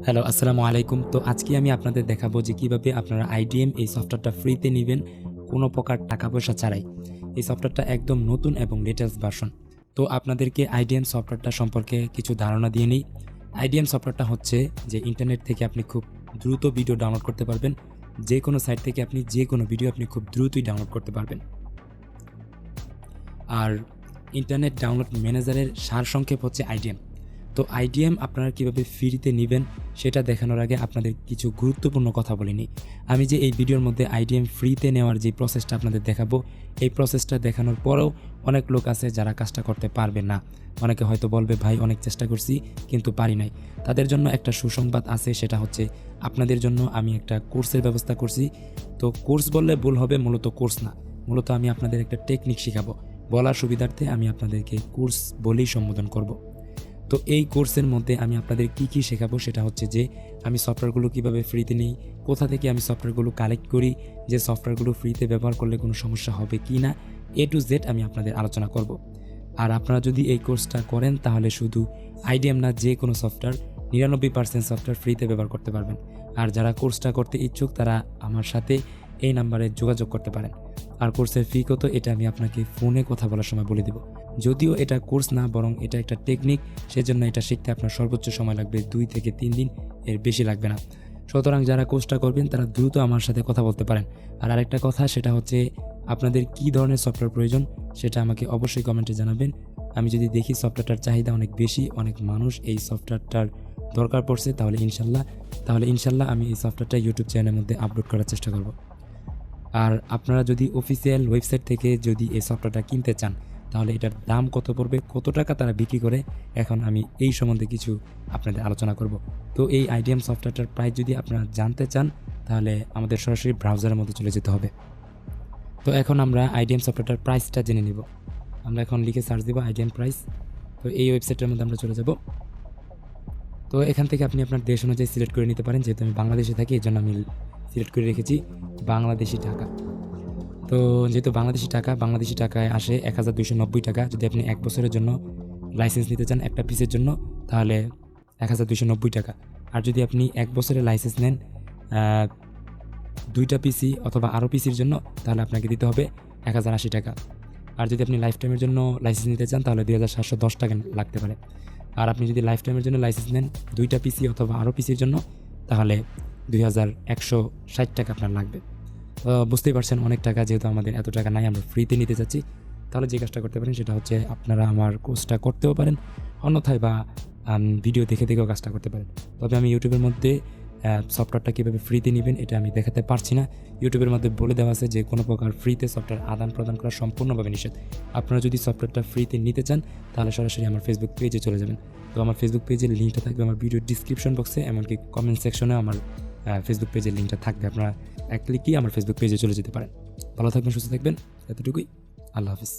Hello, আসসালামু আলাইকুম। তো আজকে আমি আপনাদের দেখাবো যে কিভাবে আপনারা IDM এই সফটওয়্যারটা ফ্রিতে নিবেন কোনো প্রকার টাকা পয়সা ছাড়াই। এই সফটওয়্যারটা একদম নতুন এবং লেটেস্ট ভার্সন। তো আপনাদেরকে IDM সফটওয়্যারটা সম্পর্কে কিছু ধারণা দিয়ে নিই। IDM সফটওয়্যারটা হচ্ছে যে ইন্টারনেট থেকে আপনি খুব দ্রুত ভিডিও ডাউনলোড করতে পারবেন। যে কোনো সাইট থেকে আপনি যে কোনো ভিডিও আপনি খুব দ্রুতই ডাউনলোড করতে পারবেন। আর ইন্টারনেট ডাউনলোড ম্যানেজারের সারসংক্ষেপ হচ্ছে IDM। তো IDM আপনারা কীভাবে ফ্রিতে নেবেন সেটা দেখানোর আগে আপনাদের কিছু গুরুত্বপূর্ণ কথা বলে নিই। আমি যে এই ভিডিওর মধ্যে IDM ফ্রিতে নেওয়ার যে প্রসেসটা আপনাদের দেখাবো, এই প্রসেসটা দেখানোর পরেও অনেক লোক আছে যারা কাজটা করতে পারবে না। অনেকে হয়তো বলবে, ভাই অনেক চেষ্টা করছি কিন্তু পারি নাই। তাদের জন্য একটা সুসংবাদ আছে, সেটা হচ্ছে আপনাদের জন্য আমি একটা কোর্সের ব্যবস্থা করছি। তো কোর্স বললে ভুল হবে, মূলত কোর্স না, মূলত আমি আপনাদের একটা টেকনিক শেখাবো। বলার সুবিধার্থে আমি আপনাদেরকে কোর্স বলেই সম্বোধন করব। তো এই কোর্সের মধ্যে আমি আপনাদের কি শেখাবো সেটা হচ্ছে যে আমি সফটওয়্যারগুলো কিভাবে ফ্রিতে নিই, কোথা থেকে আমি সফটওয়্যারগুলো কালেক্ট করি, যে সফটওয়্যারগুলো ফ্রিতে ব্যবহার করলে কোনো সমস্যা হবে কি না, A to Z আমি আপনাদের আলোচনা করব। আর আপনারা যদি এই কোর্সটা করেন তাহলে শুধু IDM না, যে কোনো সফটওয়্যার 99% সফটওয়্যার ফ্রিতে ব্যবহার করতে পারবেন। আর যারা কোর্সটা করতে ইচ্ছুক তারা আমার সাথে এই নাম্বারে যোগাযোগ করতে পারেন। আর কোর্সের ফি কত এটা আমি আপনাকে ফোনে কথা বলার সময় বলে দেব। যদিও এটা কোর্স না, বরং এটা একটা টেকনিক, সেজন্য এটা শিখতে আপনার সর্বোচ্চ সময় লাগবে 2 থেকে 3 দিন, এর বেশি লাগবে না। সুতরাং যারা কোর্সটা করবেন তারা দ্রুত আমার সাথে কথা বলতে পারেন। আর আরেকটা কথা, সেটা হচ্ছে আপনাদের কী ধরনের সফটওয়্যার প্রয়োজন সেটা আমাকে অবশ্যই কমেন্টে জানাবেন। আমি যদি দেখি সফটওয়্যারটার চাহিদা অনেক বেশি, অনেক মানুষ এই সফটওয়্যারটার দরকার পড়ছে, তাহলে ইনশাল্লাহ আমি এই সফটওয়্যারটা ইউটিউব চ্যানেলের মধ্যে আপলোড করার চেষ্টা করব। আর আপনারা যদি অফিসিয়াল ওয়েবসাইট থেকে যদি এই সফটওয়্যারটা কিনতে চান তাহলে এটার দাম কত পড়বে, কত টাকা তারা বিক্রি করে, এখন আমি এই সম্বন্ধে কিছু আপনাদের আলোচনা করব। তো এই IDM সফটওয়্যারটার প্রাইস যদি আপনারা জানতে চান তাহলে আমাদের সরাসরি ব্রাউজারের মধ্যে চলে যেতে হবে। তো এখন আমরা IDM সফটওয়্যারটার প্রাইসটা জেনে নিব। আমরা এখন লিখে সার্চ দেব IDM প্রাইস। তো এই ওয়েবসাইটের মধ্যে আমরা চলে যাব। তো এখান থেকে আপনি আপনার দেশ অনুযায়ী সিলেক্ট করে নিতে পারেন। যেহেতু আমি বাংলাদেশে থাকি এই জন্য আমি সিলেক্ট করে রেখেছি বাংলাদেশি টাকা। তো যেহেতু বাংলাদেশি টাকায় আসে 1290 টাকা। যদি আপনি 1 বছরের জন্য লাইসেন্স নিতে চান একটা পিসের জন্য তাহলে 1290 টাকা। আর যদি আপনি 1 বছরের লাইসেন্স নেন 2টা পিসি অথবা আরও পিসির জন্য তাহলে আপনাকে দিতে হবে 1080 টাকা। আর যদি আপনি লাইফ টাইমের জন্য লাইসেন্স নিতে চান তাহলে 2710 টাকা লাগতে পারে। আর আপনি যদি লাইফ টাইমের জন্য লাইসেন্স নেন 2টা পিসি অথবা আরও পিসির জন্য তাহলে 2160 টাকা আপনার লাগবে। বুঝতেই পারছেন অনেক টাকা, যেহেতু আমাদের এত টাকা নাই, আমরা ফ্রিতে নিতে চাচ্ছি। তাহলে যে কাজটা করতে পারেন সেটা হচ্ছে আপনারা আমার কোর্সটা করতেও পারেন, অন্যথায় বা ভিডিও দেখেও কাজটা করতে পারেন। তবে আমি ইউটিউবের মধ্যে সফটওয়্যারটা কীভাবে ফ্রিতে নেবেন এটা আমি দেখাতে পারছি না। ইউটিউবের মধ্যে বলে দেওয়া আছে যে কোনো প্রকার ফ্রিতে সফটওয়্যার আদান প্রদান করা সম্পূর্ণভাবে নিষেধ। আপনারা যদি সফটওয়্যারটা ফ্রিতে নিতে চান তাহলে সরাসরি আমার ফেসবুক পেজে চলে যাবেন। তো আমার ফেসবুক পেজের লিঙ্কটা থাকবে আমার ভিডিও ডিসক্রিপশন বক্সে, এমনকি কমেন্ট সেকশনে আমার ফেসবুক পেজের লিঙ্কটা থাকবে। আপনারা এক ক্লিকই আমার ফেসবুক পেজে চলে যেতে পারেন। ভালো থাকবেন, সুস্থ থাকবেন, এতটুকুই। আল্লাহ হাফিজ।